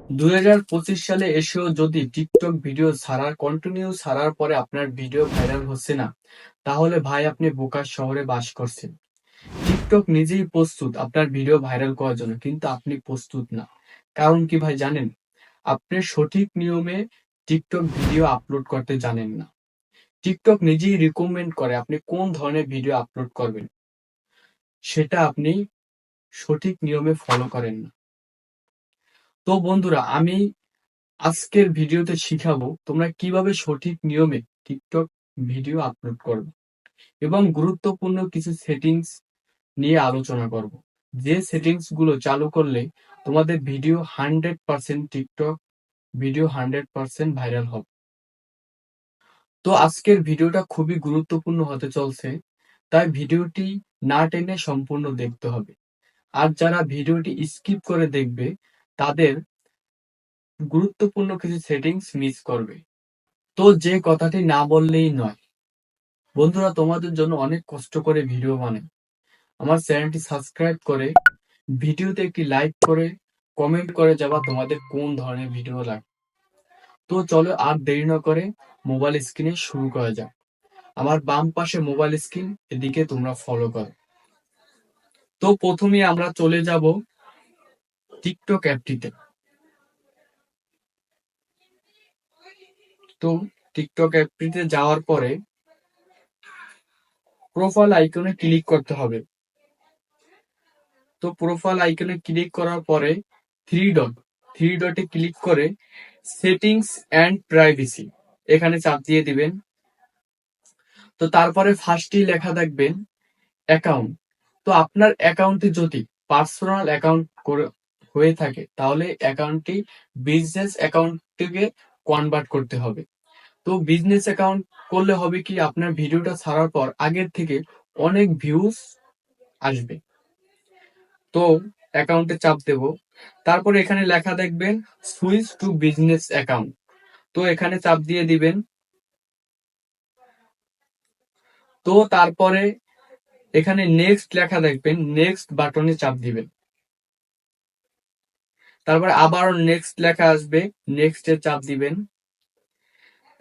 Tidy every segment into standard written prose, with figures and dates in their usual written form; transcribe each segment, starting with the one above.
2025 সালে এসেও যদি টিকটক ভিডিও কন্টিনিউ ছাড়ার পরে আপনার ভিডিও ভাইরাল হচ্ছে না, তাহলে ভাই আপনি বোকার শহরে বাস করছেন। টিকটক নিজেই প্রস্তুত আপনার ভিডিও ভাইরাল করার জন্য, কিন্তু আপনি প্রস্তুত না। কারণ কি ভাই জানেন? আপনি সঠিক নিয়মে টিকটক ভিডিও আপলোড করতে জানেন না। টিকটক নিজেই রিকমেন্ড করে আপনি কোন ধরনের ভিডিও আপলোড করবেন, সেটা আপনি সঠিক নিয়মে ফলো করেন না। তো বন্ধুরা, আমি আজকের ভিডিওতে শিখাবো তোমরা কিভাবে সঠিক নিয়মে টিকটক ভিডিও আপলোড করবে, এবং গুরুত্বপূর্ণ কিছু সেটিংস নিয়ে আলোচনা করব। যে সেটিংস গুলো চালু করলে তোমাদের ভিডিও 100% টিকটক ভিডিও 100% ভাইরাল হবে। তো আজকের ভিডিওটা খুবই গুরুত্বপূর্ণ হতে চলছে, তাই ভিডিওটি না টেনে সম্পূর্ণ দেখতে হবে। আর যারা ভিডিওটি স্কিপ করে দেখবে, তাদের গুরুত্বপূর্ণ কিছু সেটিংস মিস করবে। তো যে কথাটি না বললেই নয়, বন্ধুরা তোমাদের জন্য অনেক কষ্ট করে ভিডিও বানাই। আমার চ্যানেলটি সাবস্ক্রাইব করে ভিডিওতে একটি লাইক করে কমেন্ট করে যাবা তোমাদের কোন ধরনের ভিডিও লাগে। তো চলো আর দেরি না করে মোবাইল স্ক্রিনে শুরু করা যাক। আমার বাম পাশে মোবাইল স্ক্রিন, এদিকে তোমরা ফলো করো। তো প্রথমে আমরা চলে যাব টিকটক অ্যাপটিতে। তো টিকটক অ্যাপটিতে যাওয়ার পরে প্রোফাইল আইকনে ক্লিক করতে হবে। তো প্রোফাইল আইকনে ক্লিক করার পরে থ্রি ডটে ক্লিক করে সেটিংস অ্যান্ড প্রাইভেসি এখানে চাপ দিয়ে দিবেন। তো তারপরে ফার্স্টেই লেখা দেখবেন অ্যাকাউন্ট। তো আপনার অ্যাকাউন্টটি যদি পার্সোনাল অ্যাকাউন্ট করে হয়ে থাকে, তাহলে অ্যাকাউন্টটি বিজনেস অ্যাকাউন্টটিকে কনভার্ট করতে হবে। তো বিজনেস অ্যাকাউন্ট করলে হবে কি, আপনার ভিডিওটা ছাড়ার পর আগের থেকে অনেক ভিউজ আসবে। তো অ্যাকাউন্টে চাপ দেব। তারপরে এখানে লেখা দেখবেন সুইচ টু বিজনেস অ্যাকাউন্ট। তো এখানে চাপ দিয়ে দিবেন। তো তারপরে এখানে নেক্সট লেখা দেখবেন, নেক্সট বাটনে চাপ দিবেন। তারপরে আবারও নেক্সট লেখা আসবে, নেক্সটে চাপ দিবেন।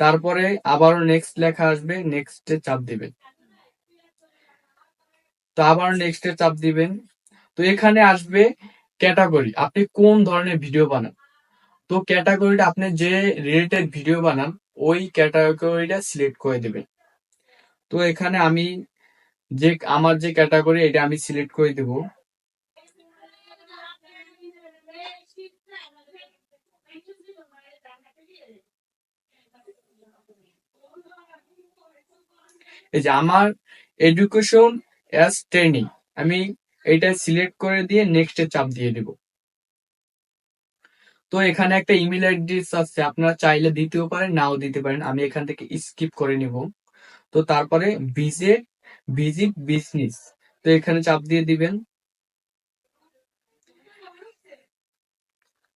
তারপরে আবারও নেক্সট লেখা আসবে, নেক্সটে চাপ দিবেন। তো আবার নেক্সটে চাপ দিবেন। তো এখানে আসবে ক্যাটাগরি, আপনি কোন ধরনের ভিডিও বানান। তো ক্যাটাগরিটা আপনি যে রিলেটেড ভিডিও বানান ওই ক্যাটাগরিটা সিলেক্ট করে দিবেন। তো এখানে আমি আমার যে ক্যাটাগরি এটা আমি সিলেক্ট করে দেব। এই যে আমার এডুকেশন অ্যাজ ট্রেনিং, আমি এটা সিলেক্ট করে দিয়ে নেক্সটে চাপ দিয়ে দিব। তো এখানে একটা ইমেল অ্যাড্রেস আছে, আপনারা চাইলে দিতেও পারেন নাও দিতে পারেন, আমি এখান থেকে স্কিপ করে নিব। তো তারপরে ভিজিট বিজনেস, তো এখানে চাপ দিয়ে দিবেন।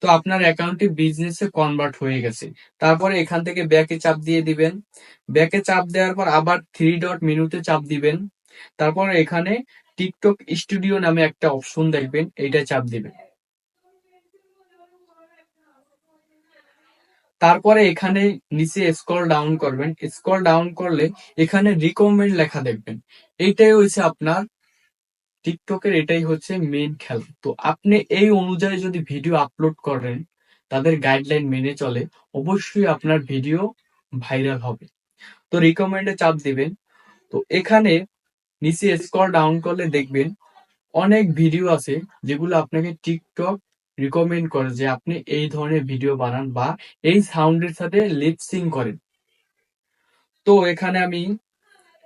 তো আপনার অ্যাকাউন্টটি বিজনেসে কনভার্ট হয়ে গেছে। তারপরে এখান থেকে ব্যাকে চাপ দিয়ে দিবেন। ব্যাকে চাপ দেওয়ার পর আবার থ্রি ডট মেনুতে চাপ দিবেন। তারপর এখানে টিকটক স্টুডিও নামে একটা অপশন দেখবেন, এইটা চাপ দিবেন। তারপরে এখানে নিচে স্ক্রল ডাউন করবেন। স্ক্রল ডাউন করলে এখানে রিকমেন্ড লেখা দেখবেন। এইটাই হচ্ছে আপনার টিকটকের, এটাই হচ্ছে মেইন খেলা। তো আপনি এই অনুযায়ী যদি ভিডিও আপলোড করেন, তাদের গাইডলাইন মেনে চলে, অবশ্যই আপনার ভিডিও ভাইরাল হবে। তো রিকমেন্ডে চাপ দিবেন। তো এখানে নিচে স্ক্রল ডাউন করলে দেখবেন অনেক ভিডিও আছে যেগুলো আপনাকে টিকটক রিকমেন্ড করে যে আপনি এই ধরনের ভিডিও বানান বা এই সাউন্ডের সাথে লিপসিং করেন। তো এখানে আমি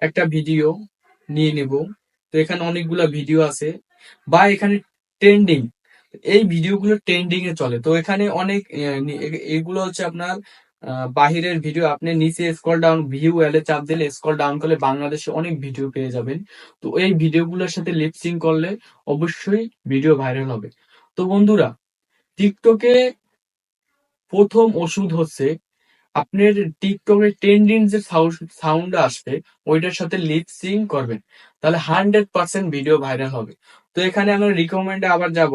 একটা ভিডিও নিয়ে নেব। তো এখানে অনেকগুলা ভিডিও আছে, বা এখানে ট্রেন্ডিং, এই ভিডিওগুলো ট্রেন্ডিং এ চলে। তো এখানে অনেক এগুলো হচ্ছে আপনার বাহিরের ভিডিও। আপনি নিচে স্ক্রল ডাউন ভিউ এলে চাপ দিলে স্ক্রল ডাউন করলে বাংলাদেশে অনেক ভিডিও পেয়ে যাবেন। তো এই ভিডিওগুলোর সাথে লিপসিং করলে অবশ্যই ভিডিও ভাইরাল হবে। তো বন্ধুরা, টিকটকে প্রথম ওষুধ হচ্ছে আপনার টিকটকে ট্রেন্ডিং যে সাউন্ড আসবে ওইটার সাথে লিপ সিং করবেন, তাহলে 100% ভিডিও ভাইরাল হবে। তো এখানে আমরা রিকমেন্ডে আবার যাব।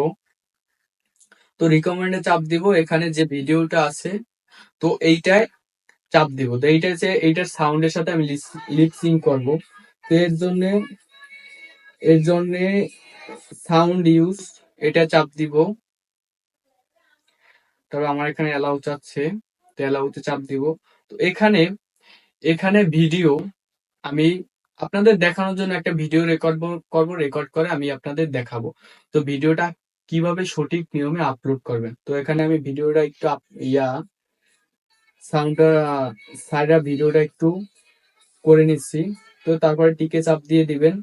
তো রিকমেন্ডে চাপ দিব, এখানে যে ভিডিওটা আছে তো এইটায় চাপ দিব। তো এইটা যে এইটার সাউন্ডের সাথে আমি লিপ সিং করবো। তো এর জন্য সাউন্ড ইউজ এটা চাপ দিব। তবে আমার এখানে অ্যালাউ চাচ্ছে, তো অ্যালাউতে চাপ দিব। তো এখানে এখানে ভিডিও আমি আপনাদের দেখানোর জন্য একটা ভিডিও রেকর্ড করে আমি আপনাদের দেখাবো। তো ভিডিওটা কিভাবে সঠিক নিয়মে আপলোড করবেন। তো এখানে আমি ভিডিওটা একটু সাউন্ডটা সাইডা ভিডিওটা একটু করে নিচ্ছি। তো তারপরে টিকে চাপ দিয়ে দিবেন।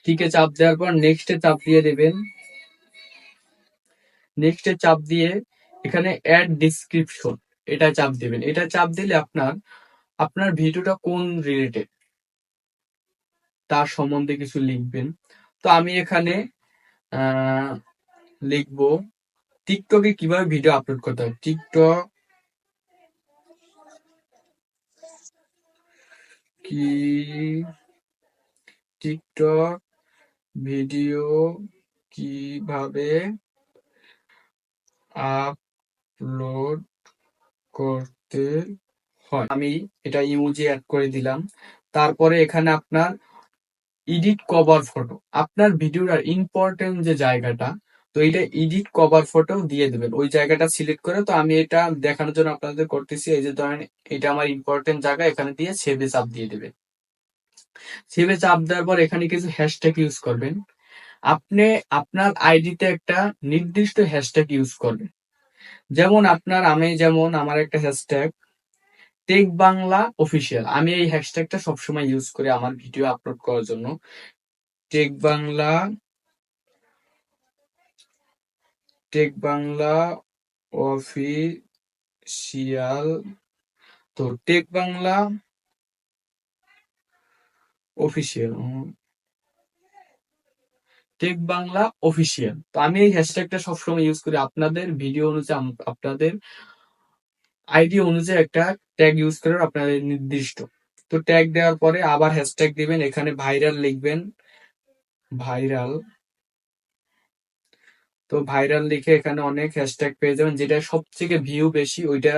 টিকে চাপ দেওয়ার পর নেক্সটে চাপ দিয়ে দিবেন। নেক্সটে চাপ দিয়ে এখানে অ্যাড ডিসক্রিপশন এটা চাপ দিবেন। এটা চাপ দিলে আপনার ভিডিওটা কোন রিলেটেড তার সম্বন্ধে কিছু লিখবেন। তো আমি এখানে লিখবো টিকটকে কিভাবে ভিডিও আপলোড করতে হয়। টিকটক ভিডিও কিভাবে আপলোড করতে হয়, আমি এটা ইমোজি অ্যাড করে দিলাম। তারপরে এখানে আপনার এডিট কভার ফটো, আপনার ভিডিওর ইম্পর্টেন্ট যে জায়গাটা, তো এটা এডিট কভার ফটো দিয়ে দেবেন ওই জায়গাটা সিলেক্ট করে। তো আমি এটা দেখানোর জন্য আপনাদের করতেছি। এই যে ধরেন এটা আমার ইম্পর্টেন্ট জায়গা, এখানে দিয়ে সেভে চাপ দিয়ে দেবেন। সেভে চাপ দেওয়ার পর এখানে কিছু হ্যাশট্যাগ ইউজ করবেন। আপনি আপনার আইডিতে একটা নির্দিষ্ট হ্যাশট্যাগ ইউজ করবেন। যেমন আমার একটা হ্যাশট্যাগ টেক বাংলা অফিসিয়াল, আমি এই হ্যাশট্যাগটা সবসময় ইউজ করি আমার ভিডিও আপলোড করার জন্য। Tech Bangla official. তো টেক বাংলা অফিসিয়াল তো আমি এই হ্যাশট্যাগটা সবসময় ইউজ করি। আপনাদের ভিডিও অনুযায়ী আপনাদের আইডি অনুযায়ী একটা ট্যাগ ইউজ করার আপনাদের নির্দিষ্ট। তো ট্যাগ দেওয়ার পরে আবার হ্যাশট্যাগ দিবেন, এখানে ভাইরাল লিখবেন, ভাইরাল। তো ভাইরাল লিখে এখানে অনেক হ্যাশট্যাগ পেয়ে যাবেন, যেটা সবথেকে ভিউ বেশি ওইটা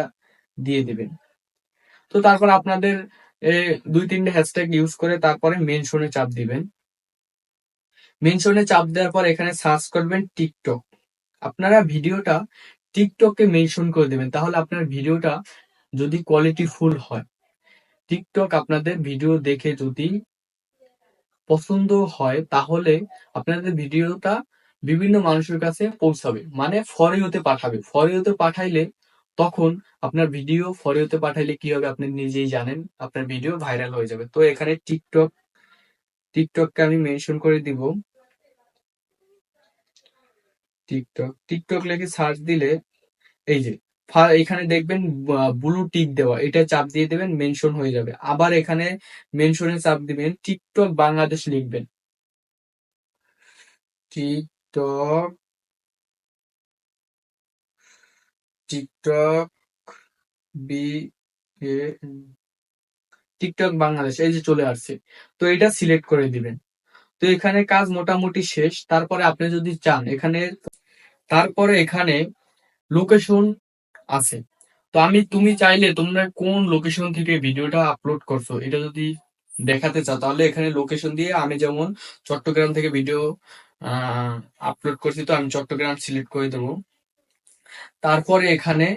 দিয়ে দিবেন। তো তারপর আপনাদের 2-3টে হ্যাশট্যাগ ইউজ করে তারপরে মেনশনে চাপ দিবেন। মেনশনে চাপ দেওয়ার পর এখানে সার্চ করবেন টিকটক। আপনারা ভিডিওটা টিকটকে মেনশন করে দেবেন, তাহলে আপনার ভিডিওটা যদি কোয়ালিটি ফুল হয়, টিকটক আপনাদের ভিডিও দেখে যদি পছন্দ হয়, তাহলে আপনাদের ভিডিওটা বিভিন্ন মানুষের কাছে পৌঁছাবে, মানে ফর ইউতে পাঠাবে। ফর ইউতে পাঠাইলে তখন আপনার ভিডিও ফর ইউতে পাঠাইলে কি হবে আপনি নিজেই জানেন, আপনার ভিডিও ভাইরাল হয়ে যাবে। তো এখানে টিকটককে আমি মেনশন করে দিব। টিকটক লিখে সার্চ দিলে এই যে এখানে দেখবেন ব্লু টিক দেওয়া, এটা চাপ দিয়ে দেবেন, মেনশন হয়ে যাবে। আবার এখানে মেনশনে চাপ দিবেন, টিকটক বাংলাদেশ লিখবেন। TikTok TikTok B TikTok Bangladesh এই যে চলে আসছে। তো এটা সিলেক্ট করে দিবেন। তো এখানে কাজ মোটামুটি শেষ। তারপরে আপনি যদি চান এখানে লোকেশন আছে। তো তুমি চাইলে তোমরা কোন লোকেশন থেকে ভিডিওটা আপলোড করছো এটা যদি দেখাতে চাও, তাহলে এখানে লোকেশন দিয়ে আমি যেমন চট্টগ্রাম থেকে ভিডিও আপলোড করছি, তো আমি চট্টগ্রাম সিলেক্ট করে দেবো। তারপরে এখানে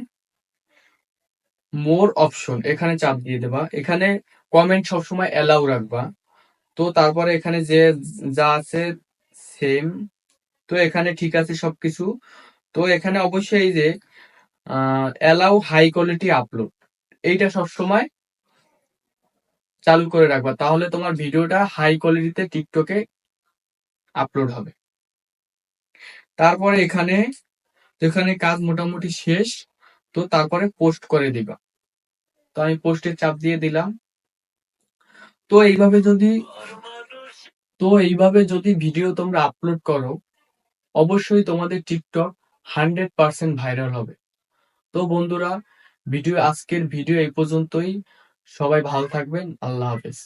মোর অপশন এখানে চাপ দিয়ে দেবা। এখানে কমেন্ট সবসময় অ্যালাউ রাখবা। তো তারপরে এখানে যা আছে সেম। তো এখানে ঠিক আছে সবকিছু। তো এখানে অবশ্যই যে অ্যালাউ হাই কোয়ালিটি আপলোড এইটা সবসময় চালু করে রাখবা, তাহলে তোমার ভিডিওটা হাই কোয়ালিটিতে টিকটকে আপলোড হবে। তারপরে এখানে কাজ মোটামুটি শেষ। তো তারপরে পোস্ট করে দিবা। তো আমি পোস্টে চাপ দিয়ে দিলাম। তো এইভাবে যদি ভিডিও তোমরা আপলোড করো, অবশ্যই তোমাদের টিকটক 100% ভাইরাল হবে। তো বন্ধুরা, আজকের ভিডিও এই পর্যন্তই। সবাই ভালো থাকবেন। আল্লাহ হাফেজ।